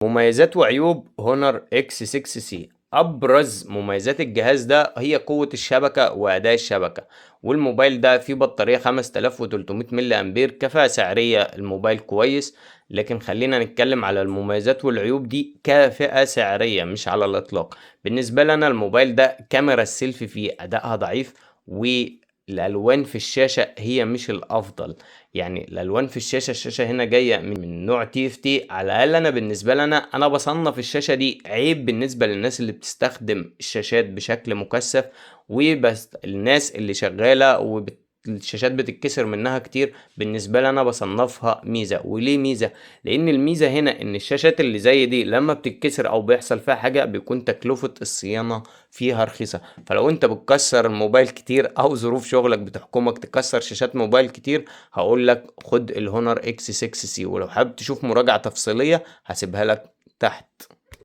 مميزات وعيوب هونر اكس 6 سي. ابرز مميزات الجهاز ده هي قوة الشبكة واداء الشبكة، والموبايل ده فيه بطارية 5300 ملي امبير، كفاءة سعرية الموبايل كويس. لكن خلينا نتكلم على المميزات والعيوب دي كفئة سعرية مش على الاطلاق. بالنسبة لنا الموبايل ده كاميرا السيلفي فيه ادائها ضعيف، والالوان في الشاشة هي مش الافضل. يعني الالوان في الشاشه هنا جايه من نوع تي اف تي. على الاقل انا بالنسبه لنا انا بصنف الشاشه دي عيب بالنسبه للناس اللي بتستخدم الشاشات بشكل مكثف، وبس الناس اللي شغاله الشاشات بتتكسر منها كتير. بالنسبة لي انا بصنفها ميزة. وليه ميزة؟ لان الميزة هنا ان الشاشات اللي زي دي لما بتتكسر او بيحصل فيها حاجة بيكون تكلفة الصيانة فيها رخيصة. فلو انت بتكسر الموبايل كتير او ظروف شغلك بتحكمك تكسر شاشات موبايل كتير، هقول لك خد الهونر اكس 6 سي. ولو حابب تشوف مراجعة تفصيلية هسيبها لك تحت.